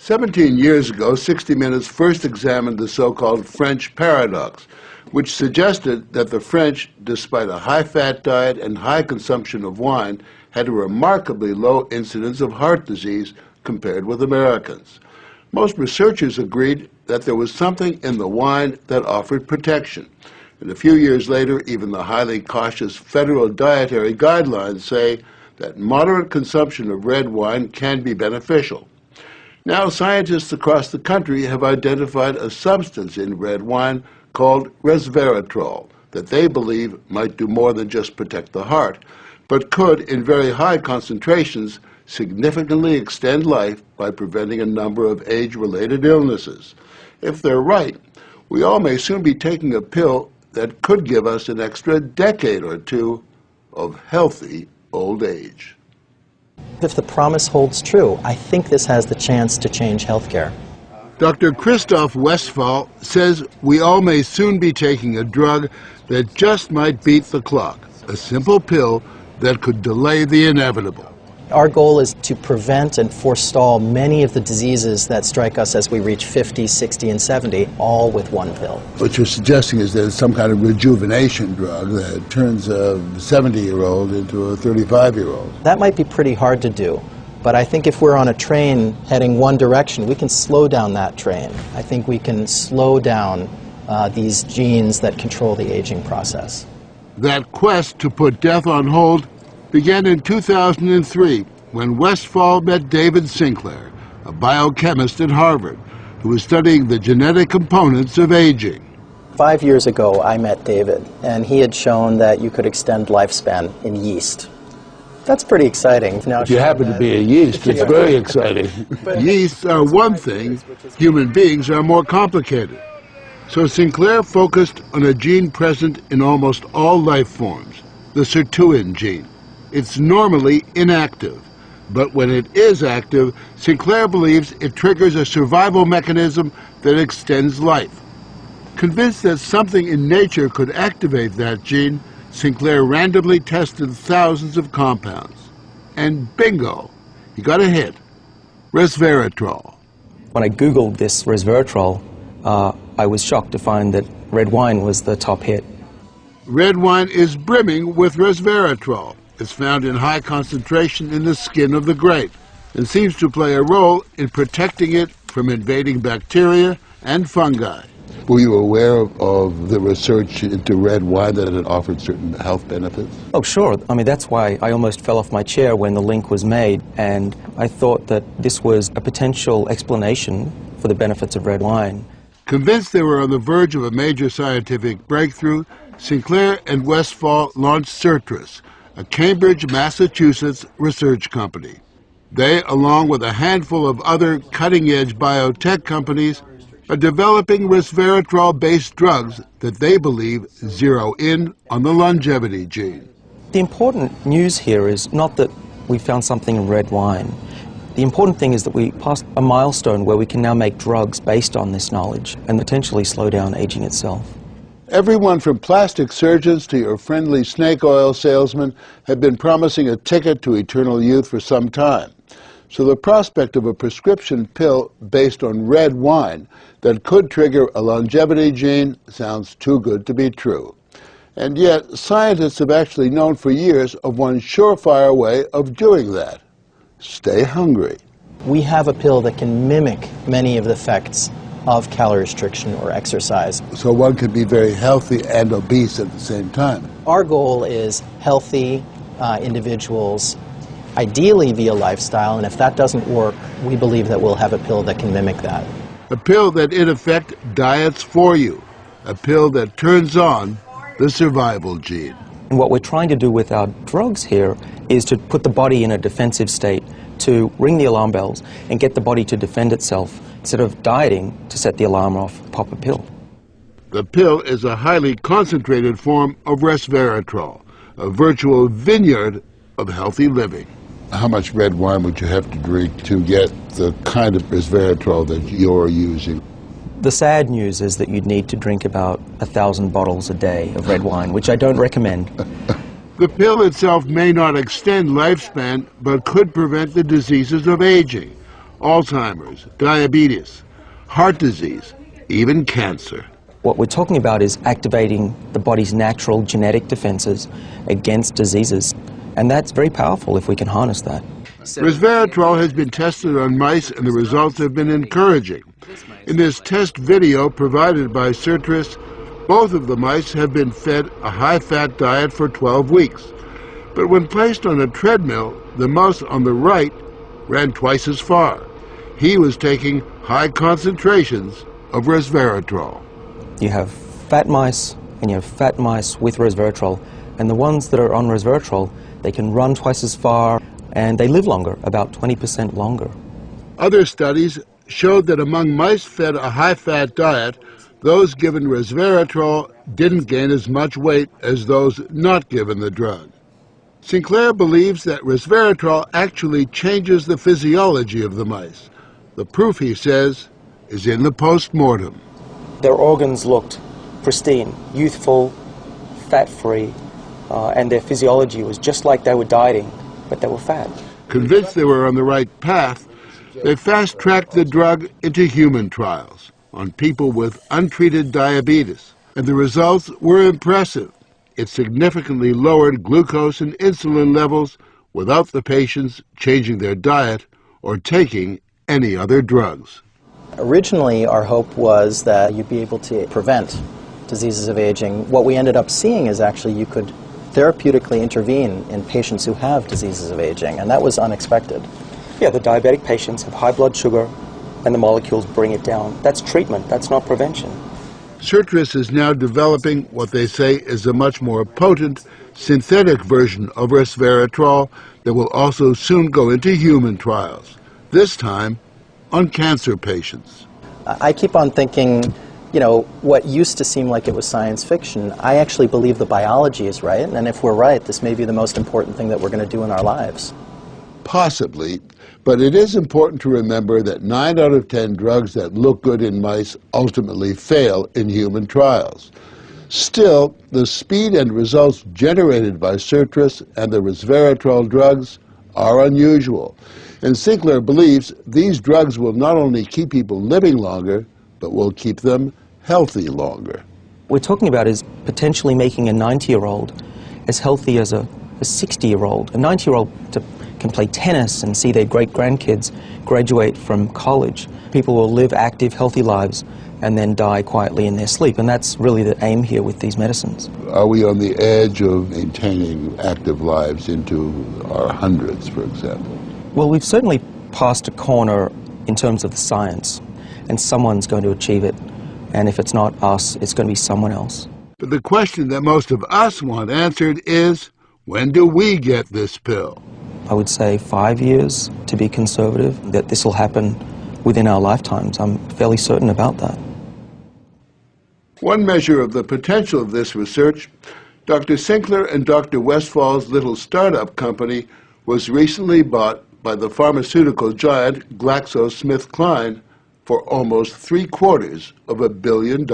17 years ago, 60 Minutes first examined the so-called French paradox, which suggested that the French, despite a high-fat diet and high consumption of wine, had a remarkably low incidence of heart disease compared with Americans. Most researchers agreed that there was something in the wine that offered protection. And a few years later, even the highly cautious federal dietary guidelines say that moderate consumption of red wine can be beneficial. Now, scientists across the country have identified a substance in red wine called resveratrol that they believe might do more than just protect the heart, but could, in very high concentrations, significantly extend life by preventing a number of age-related illnesses. If they're right, we all may soon be taking a pill that could give us an extra decade or two of healthy old age. If the promise holds true, I think this has the chance to change healthcare. Dr. Christoph Westphal says we all may soon be taking a drug that just might beat the clock, a simple pill that could delay the inevitable. Our goal is to prevent and forestall many of the diseases that strike us as we reach 50, 60, and 70, all with one pill. What you're suggesting is that it's some kind of rejuvenation drug that turns a 70-year-old into a 35-year-old. That might be pretty hard to do, but I think if we're on a train heading one direction, we can slow down that train. I think we can slow down these genes that control the aging process. That quest to put death on hold began in 2003 when Westphal met David Sinclair, a biochemist at Harvard, who was studying the genetic components of aging. 5 years ago, I met David, and he had shown that you could extend lifespan in yeast. That's pretty exciting. Now, if you happen to be a yeast, it's very exciting. Yeasts are one thing, human beings are more complicated. So Sinclair focused on a gene present in almost all life forms, the sirtuin gene. It's normally inactive, but when it is active, Sinclair believes it triggers a survival mechanism that extends life. Convinced that something in nature could activate that gene, Sinclair randomly tested thousands of compounds. And bingo, he got a hit, resveratrol. When I Googled this resveratrol, I was shocked to find that red wine was the top hit. Red wine is brimming with resveratrol. It's found in high concentration in the skin of the grape and seems to play a role in protecting it from invading bacteria and fungi. Were you aware of the research into red wine that it offered certain health benefits? Oh, sure. I mean, that's why I almost fell off my chair when the link was made, and I thought that this was a potential explanation for the benefits of red wine. Convinced they were on the verge of a major scientific breakthrough, Sinclair and Westphal launched Certris, a Cambridge, Massachusetts research company. They, along with a handful of other cutting-edge biotech companies, are developing resveratrol-based drugs that they believe zero in on the longevity gene. The important news here is not that we found something in red wine. The important thing is that we passed a milestone where we can now make drugs based on this knowledge and potentially slow down aging itself. Everyone from plastic surgeons to your friendly snake oil salesman have been promising a ticket to eternal youth for some time. So the prospect of a prescription pill based on red wine that could trigger a longevity gene sounds too good to be true. And yet, scientists have actually known for years of one surefire way of doing that. Stay hungry. We have a pill that can mimic many of the effects of calorie restriction or exercise. So one could be very healthy and obese at the same time. Our goal is healthy individuals, ideally via lifestyle, and if that doesn't work, we believe that we'll have a pill that can mimic that. A pill that in effect diets for you. A pill that turns on the survival gene. And what we're trying to do with our drugs here is to put the body in a defensive state, to ring the alarm bells and get the body to defend itself, instead of dieting to set the alarm off, pop a pill. The pill is a highly concentrated form of resveratrol, a virtual vineyard of healthy living. How much red wine would you have to drink to get the kind of resveratrol that you're using? The sad news is that you'd need to drink about 1,000 bottles a day of red wine, which I don't recommend. The pill itself may not extend lifespan, but could prevent the diseases of aging. Alzheimer's, diabetes, heart disease, even cancer. What we're talking about is activating the body's natural genetic defenses against diseases, and that's very powerful if we can harness that. Resveratrol has been tested on mice, and the results have been encouraging. In this test video provided by Sertris, both of the mice have been fed a high-fat diet for 12 weeks. But when placed on a treadmill, the mouse on the right ran twice as far. He was taking high concentrations of resveratrol. You have fat mice and you have fat mice with resveratrol, and the ones that are on resveratrol, they can run twice as far and they live longer, about 20% longer. Other studies showed that among mice fed a high-fat diet, those given resveratrol didn't gain as much weight as those not given the drug. Sinclair believes that resveratrol actually changes the physiology of the mice. The proof, he says, is in the post-mortem. Their organs looked pristine, youthful, fat-free, and their physiology was just like they were dieting, but they were fat. Convinced they were on the right path, they fast-tracked the drug into human trials on people with untreated diabetes, and the results were impressive. It significantly lowered glucose and insulin levels without the patients changing their diet or taking any other drugs. Originally, our hope was that you'd be able to prevent diseases of aging. What we ended up seeing is actually you could therapeutically intervene in patients who have diseases of aging, and that was unexpected. Yeah, the diabetic patients have high blood sugar, and the molecules bring it down. That's treatment, that's not prevention. Sertris is now developing what they say is a much more potent synthetic version of resveratrol that will also soon go into human trials, this time on cancer patients. I keep on thinking, you know, what used to seem like it was science fiction, I actually believe the biology is right, and if we're right, this may be the most important thing that we're going to do in our lives. Possibly, but it is important to remember that 9 out of 10 drugs that look good in mice ultimately fail in human trials. Still, the speed and results generated by Sertris and the resveratrol drugs are unusual, and Sinclair believes these drugs will not only keep people living longer, but will keep them healthy longer. What we're talking about is potentially making a 90-year-old as healthy as a 60-year-old. A 90-year-old can play tennis and see their great-grandkids graduate from college. People will live active, healthy lives and then die quietly in their sleep, and that's really the aim here with these medicines. Are we on the edge of maintaining active lives into our hundreds, for example? Well, we've certainly passed a corner in terms of the science, and someone's going to achieve it, and if it's not us, it's going to be someone else. But the question that most of us want answered is, when do we get this pill? I would say 5 years, to be conservative, that this will happen within our lifetimes. I'm fairly certain about that. One measure of the potential of this research, Dr. Sinclair and Dr. Westfall's little startup company was recently bought by the pharmaceutical giant GlaxoSmithKline for almost $750 million.